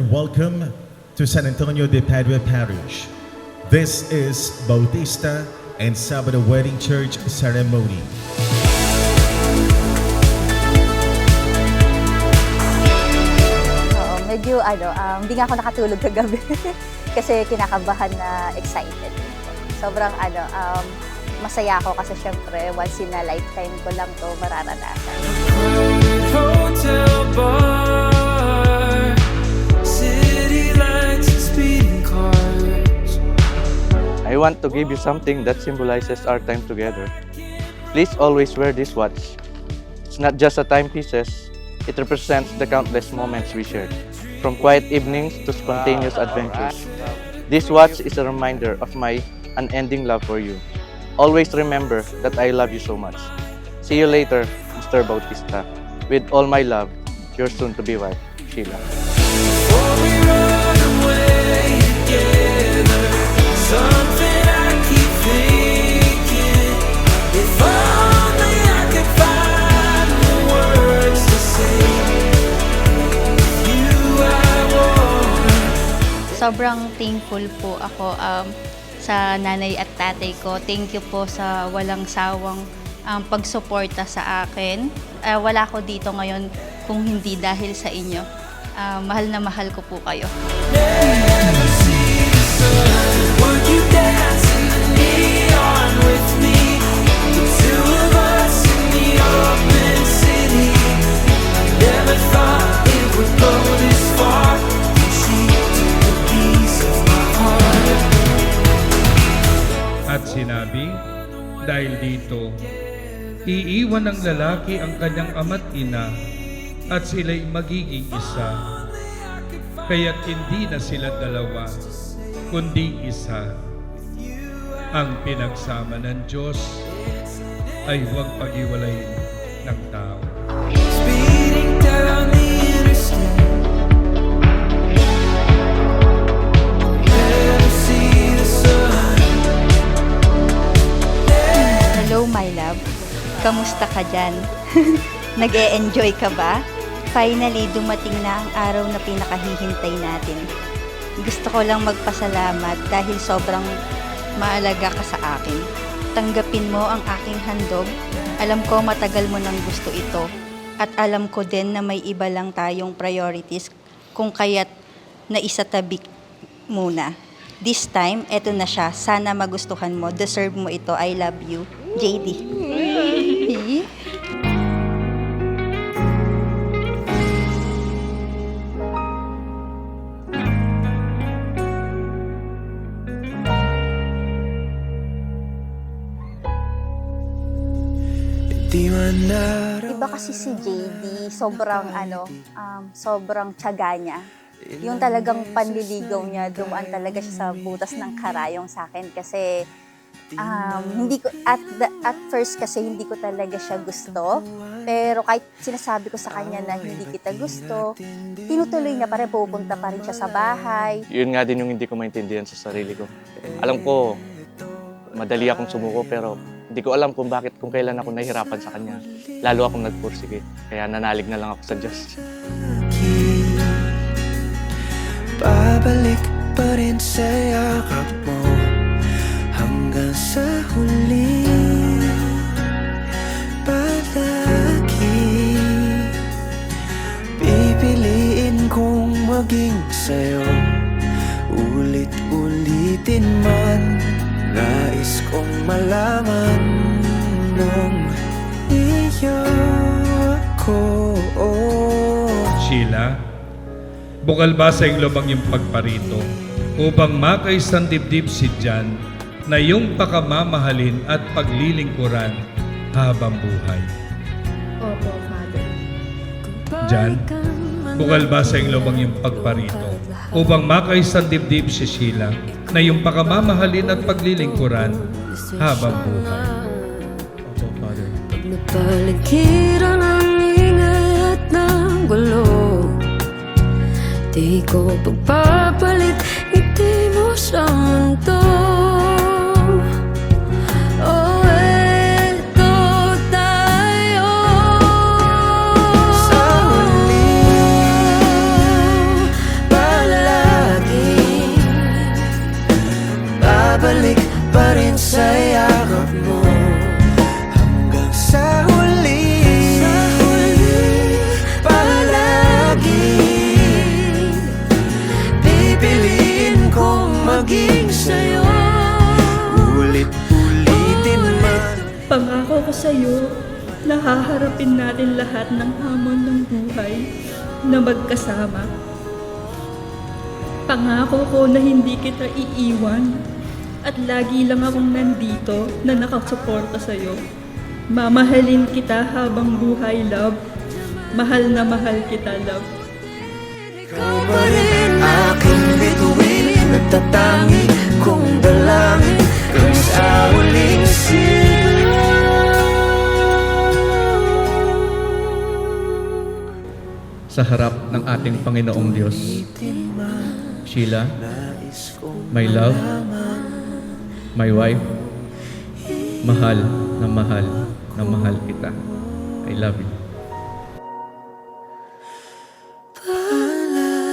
and welcome to San Antonio de Padua Parish. This is Bautista and Sabado Wedding Church Ceremony. Oo, medyo hindi nga ako nakatulog kagabi kasi kinakabahan na excited. Sobrang masaya ako kasi syempre once in a lifetime ko lang to mararanasan. Hotel bar, city lights and speeding cars. I want to give you something that symbolizes our time together. Please always wear this watch. It's not just a timepieces, it represents the countless moments we shared, from quiet evenings to spontaneous adventures. This watch is a reminder of my unending love for you. Always remember that I love you so much. See you later, Mr. Bautista. With all my love, your soon-to-be wife, Sheila. Before we run away together, something I keep thinking. If only I could find the words to say. You I want. Sobrang thankful po ako sa nanay at tatay ko. Thank you po sa walang sawang pagsuporta sa akin. Wala ko dito ngayon kung hindi dahil sa inyo. Mahal na mahal ko po kayo. Never see the sun. Would you dance in the neon with me? The two of us in the open city. I never thought it would go this far. She took a piece of my heart. At sinabi, dahil dito, iiwan ng lalaki ang kanyang ama't ina at sila'y magiging isa. Kaya't hindi na sila dalawa, kundi isa. Ang pinagsama ng Diyos ay huwag pag-iwalayin ng tao. Speeding down the interstate. Never see the sun. Hello my love, kamusta ka dyan? Nag-e-enjoy ka ba? Finally, dumating na ang araw na pinakahihintay natin. Gusto ko lang magpasalamat dahil sobrang maalaga ka sa akin. Tanggapin mo ang aking handog. Alam ko matagal mo nang gusto ito. At alam ko din na may iba lang tayong priorities kung kaya't naisatabi muna. This time, eto na siya. Sana magustuhan mo. Deserve mo ito. I love you. JD. Di man naraw. Iba kasi si JD, sobrang tiyaga niya. Yung talagang panliligaw niya, dumaan talaga siya sa butas ng karayong sa akin kasi hindi ko at first kasi hindi ko talaga siya gusto. Pero kahit sinasabi ko sa kanya na hindi kita gusto, tinutuloy niya pa rin, pupunta pa rin siya sa bahay. Yun nga din yung hindi ko maintindihan sa sarili ko. Alam ko, madali akong sumuko pero hindi ko alam kung kailan ako nahihirapan sa kanya. Lalo akong nagpursige. Kaya nanalig na lang ako sa Diyos. Babalik pa rin sa yakap mo hanggang sa huli. Palagi pipiliin kong maging sa'yo. Ulit-ulitin man, nais kong malaman ng iyo ako. Sheila, bukal ba sa iyong lubang yung pagparito upang makaisang dibdib si Jan na iyong pakamamahalin at paglilingkuran habang buhay? Opo, Father. Jan, bukal ba sa iyong lubang yung pagparito upang makaisang dibdib si Sheila na iyong pakamamahalin at paglilingkuran habang buhay? Opo, Father. Pag napaligiran ang ingay at ng gulo, di ko pagpapalit ngiti mo sa mundo. Oh, eto tayo. Sa huli, ko sa'yo na haharapin natin lahat ng hamon ng buhay na magkasama. Pangako ko na hindi kita iiwan at lagi lang akong nandito na nakasuporta sa'yo. Mamahalin kita habang buhay, love. Mahal na mahal kita, love. Ikaw pa rin aking bituin, nagtatangi kong dalangin kung sa huling Sa harap ng ating Panginoong Diyos, Sheila, my love, my wife, mahal na mahal kita. I love you. palagi.